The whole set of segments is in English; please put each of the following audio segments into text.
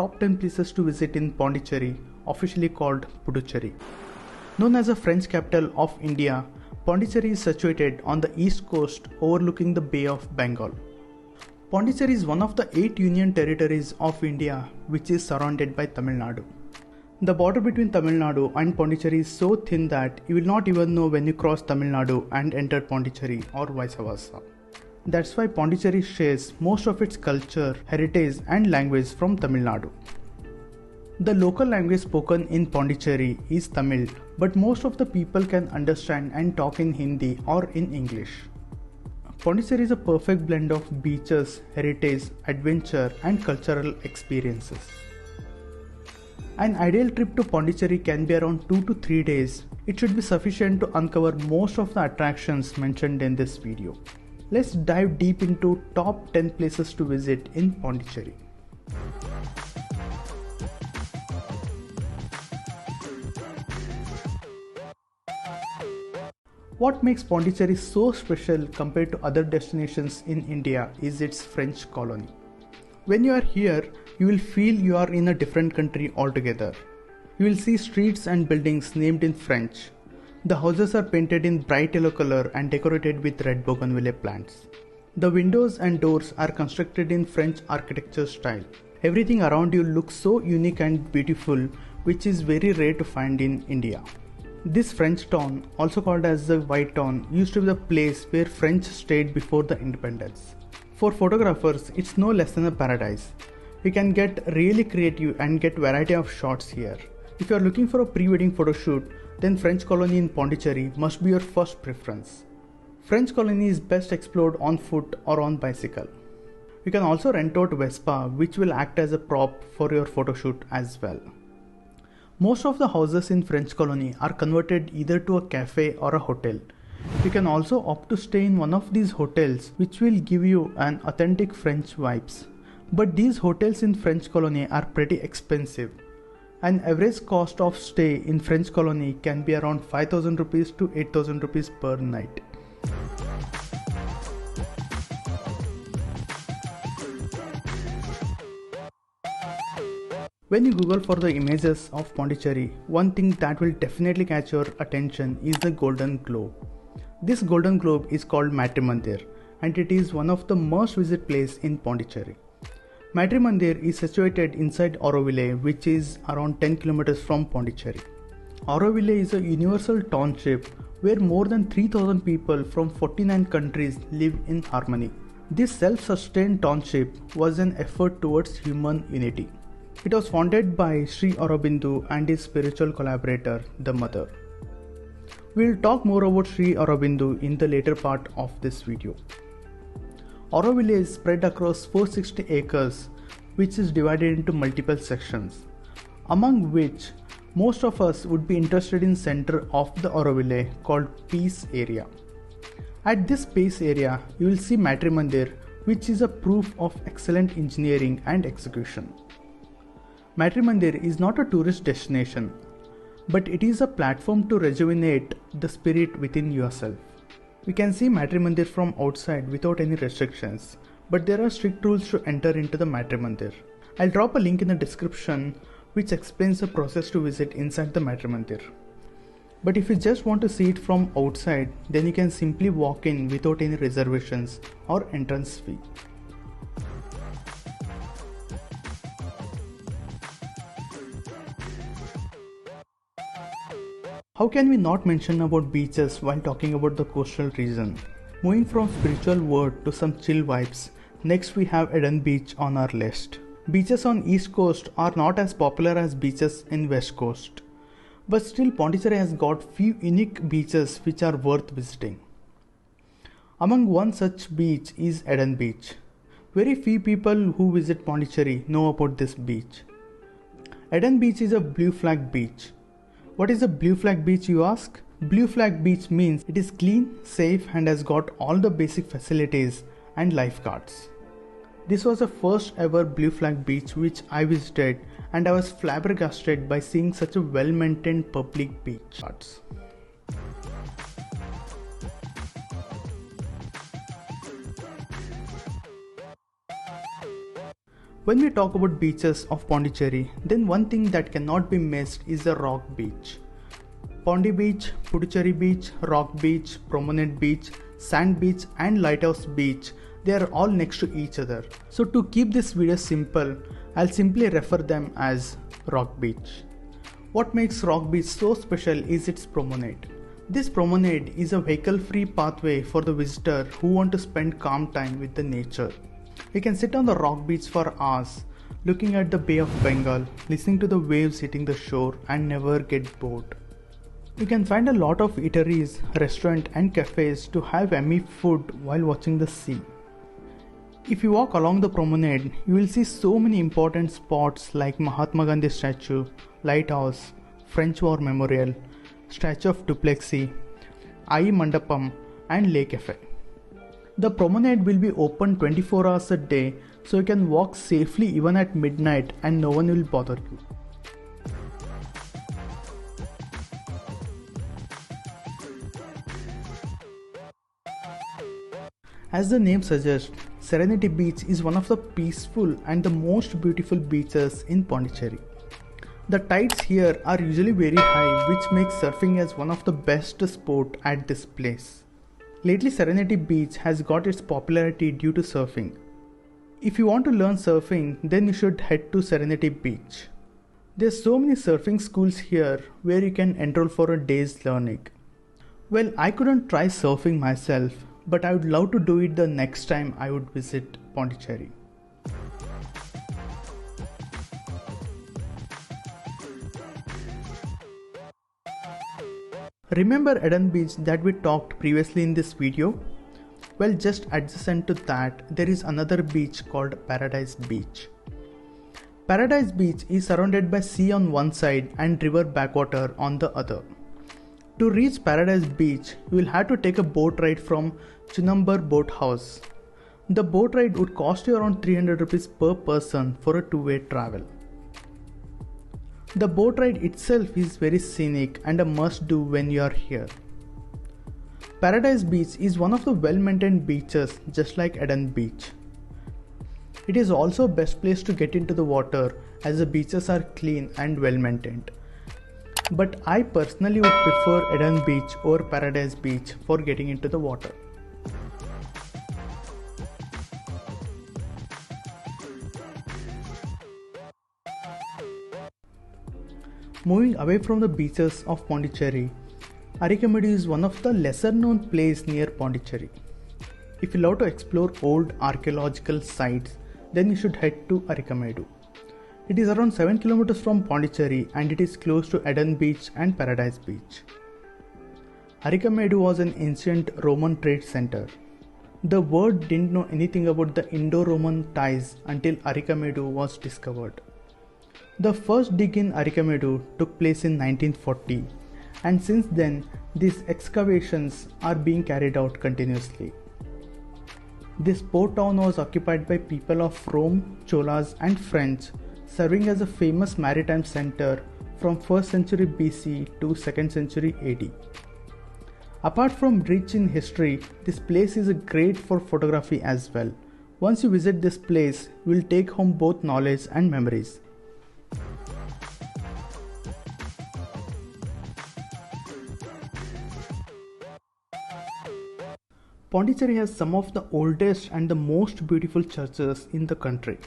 top 10 places to visit in Pondicherry, officially called Puducherry. Known as the French capital of India, Pondicherry is situated on the east coast overlooking the Bay of Bengal. Pondicherry is one of the 8 union territories of India which is surrounded by Tamil Nadu. The border between Tamil Nadu and Pondicherry is so thin that you will not even know when you cross Tamil Nadu and enter Pondicherry or vice versa. That's why Pondicherry shares most of its culture, heritage and language from Tamil Nadu. The local language spoken in Pondicherry is Tamil, but most of the people can understand and talk in Hindi or in English. Pondicherry is a perfect blend of beaches, heritage, adventure and cultural experiences. An ideal trip to Pondicherry can be around 2 to 3 days. It should be sufficient to uncover most of the attractions mentioned in this video. Let's dive deep into top 10 places to visit in Pondicherry. What makes Pondicherry so special compared to other destinations in India is its French colony. When you are here, you will feel you are in a different country altogether. You will see streets and buildings named in French. The houses are painted in bright yellow color and decorated with red bougainvillea plants. The windows and doors are constructed in French architecture style. Everything around you looks so unique and beautiful, which is very rare to find in India. This French town, also called as the White Town, used to be the place where French stayed before the independence. For photographers, it's no less than a paradise. You can get really creative and get variety of shots here. If you are looking for a pre-wedding photo shoot, then French colony in Pondicherry must be your first preference. French colony is best explored on foot or on bicycle. You can also rent out Vespa, which will act as a prop for your photo shoot as well. Most of the houses in French colony are converted either to a cafe or a hotel. You can also opt to stay in one of these hotels, which will give you an authentic French vibes. But these hotels in French colony are pretty expensive. An average cost of stay in French colony can be around 5,000 rupees to 8,000 rupees per night. When you Google for the images of Pondicherry, one thing that will definitely catch your attention is the Golden Globe. This Golden Globe is called Matrimandir and it is one of the most visited places in Pondicherry. Matrimandir is situated inside Aurovile, which is around 10 km from Pondicherry. Aurovile is a universal township where more than 3,000 people from 49 countries live in harmony. This self-sustained township was an effort towards human unity. It was founded by Sri Aurobindo and his spiritual collaborator, the Mother. We will talk more about Sri Aurobindo in the later part of this video. Auroville is spread across 460 acres, which is divided into multiple sections, among which most of us would be interested in center of the Auroville called Peace Area. At this Peace Area, you will see Matrimandir, which is a proof of excellent engineering and execution. Matrimandir is not a tourist destination, but it is a platform to rejuvenate the spirit within yourself. We can see Matrimandir from outside without any restrictions, but there are strict rules to enter into the Matrimandir. I'll drop a link in the description which explains the process to visit inside the Matrimandir. But if you just want to see it from outside, then you can simply walk in without any reservations or entrance fee. How can we not mention about beaches while talking about the coastal region? Moving from spiritual world to some chill vibes, next we have Eden Beach on our list. Beaches on East Coast are not as popular as beaches in West Coast. But still Pondicherry has got few unique beaches which are worth visiting. Among one such beach is Eden Beach. Very few people who visit Pondicherry know about this beach. Eden Beach is a blue flag beach. What is a blue flag beach, you ask? Blue flag beach means it is clean, safe and has got all the basic facilities and lifeguards. This was the first ever blue flag beach which I visited and I was flabbergasted by seeing such a well-maintained public beach. When we talk about beaches of Pondicherry, then one thing that cannot be missed is the rock beach. Pondi Beach, Puducherry Beach, Rock Beach, Promenade Beach, Sand Beach and Lighthouse Beach, they are all next to each other. So to keep this video simple, I'll simply refer them as Rock Beach. What makes Rock Beach so special is its promenade. This promenade is a vehicle-free pathway for the visitor who want to spend calm time with the nature. You can sit on the rock beach for hours, looking at the Bay of Bengal, listening to the waves hitting the shore and never get bored. You can find a lot of eateries, restaurants and cafes to have yummy food while watching the sea. If you walk along the promenade, you will see so many important spots like Mahatma Gandhi statue, lighthouse, French War Memorial, Statue of Duplexi, Ai Mandapam and Lake Cafe. The promenade will be open 24 hours a day, so you can walk safely even at midnight and no one will bother you. As the name suggests, Serenity Beach is one of the peaceful and the most beautiful beaches in Pondicherry. The tides here are usually very high, which makes surfing as one of the best sports at this place. Lately, Serenity Beach has got its popularity due to surfing. If you want to learn surfing, then you should head to Serenity Beach. There's so many surfing schools here where you can enroll for a day's learning. Well, I couldn't try surfing myself, but I would love to do it the next time I would visit Pondicherry. Remember Eden Beach that we talked previously in this video? Well, just adjacent to that, there is another beach called Paradise Beach. Paradise Beach is surrounded by sea on one side and river backwater on the other. To reach Paradise Beach, you will have to take a boat ride from Chunambur Boat House. The boat ride would cost you around 300 rupees per person for a two-way travel. The boat ride itself is very scenic and a must-do when you are here. Paradise Beach is one of the well-maintained beaches just like Eden Beach. It is also best place to get into the water as the beaches are clean and well-maintained. But I personally would prefer Eden Beach over Paradise Beach for getting into the water. Moving away from the beaches of Pondicherry, Arikamedu is one of the lesser known places near Pondicherry. If you love to explore old archaeological sites, then you should head to Arikamedu. It is around 7 km from Pondicherry and it is close to Eden Beach and Paradise Beach. Arikamedu was an ancient Roman trade center. The world didn't know anything about the Indo-Roman ties until Arikamedu was discovered. The first dig in Arikamedu took place in 1940 and since then these excavations are being carried out continuously. This port town was occupied by people of Rome, Cholas and French, serving as a famous maritime center from 1st century BC to 2nd century AD. Apart from rich in history, this place is great for photography as well. Once you visit this place, you will take home both knowledge and memories. Pondicherry has some of the oldest and the most beautiful churches in the country.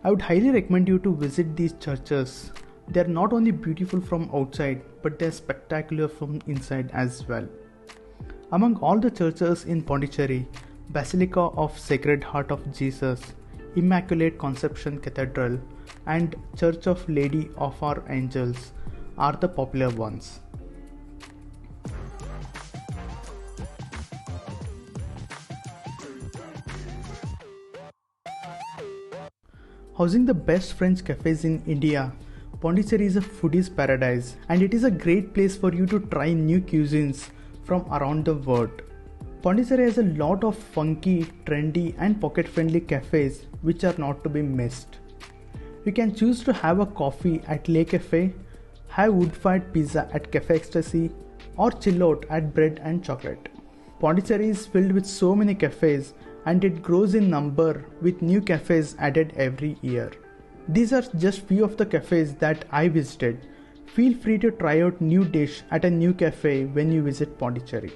I would highly recommend you to visit these churches. They are not only beautiful from outside, but they are spectacular from inside as well. Among all the churches in Pondicherry, Basilica of Sacred Heart of Jesus, Immaculate Conception Cathedral, and Church of Lady of Our Angels are the popular ones. Housing the best French cafes in India, Pondicherry is a foodie's paradise and it is a great place for you to try new cuisines from around the world. Pondicherry has a lot of funky, trendy and pocket-friendly cafes which are not to be missed. You can choose to have a coffee at Lake Cafe, have wood-fired pizza at Cafe Ecstasy or chill out at Bread and Chocolate. Pondicherry is filled with so many cafes and it grows in number with new cafes added every year. These are just few of the cafes that I visited. Feel free to try out new dish at a new cafe when you visit Pondicherry.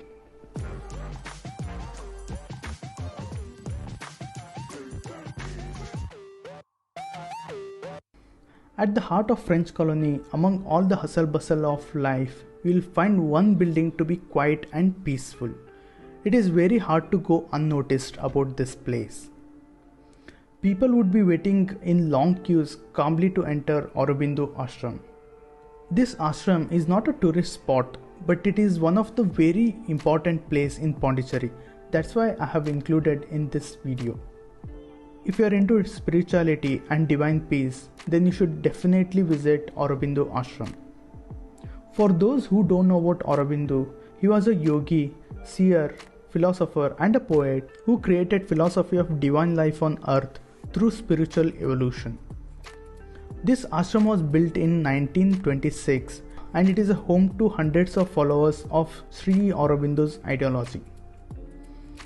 At the heart of French colony, among all the hustle bustle of life, you will find one building to be quiet and peaceful. It is very hard to go unnoticed about this place. People would be waiting in long queues calmly to enter Aurobindo Ashram. This ashram is not a tourist spot, but it is one of the very important place in Pondicherry. That's why I have included in this video. If you are into spirituality and divine peace, then you should definitely visit Aurobindo Ashram. For those who don't know about Aurobindo, he was a yogi, seer, philosopher and a poet who created philosophy of divine life on earth through spiritual evolution. This ashram was built in 1926 and it is a home to hundreds of followers of Sri Aurobindo's ideology.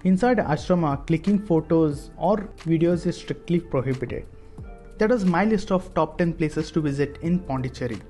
Inside ashrama, clicking photos or videos is strictly prohibited. That was my list of top 10 places to visit in Pondicherry.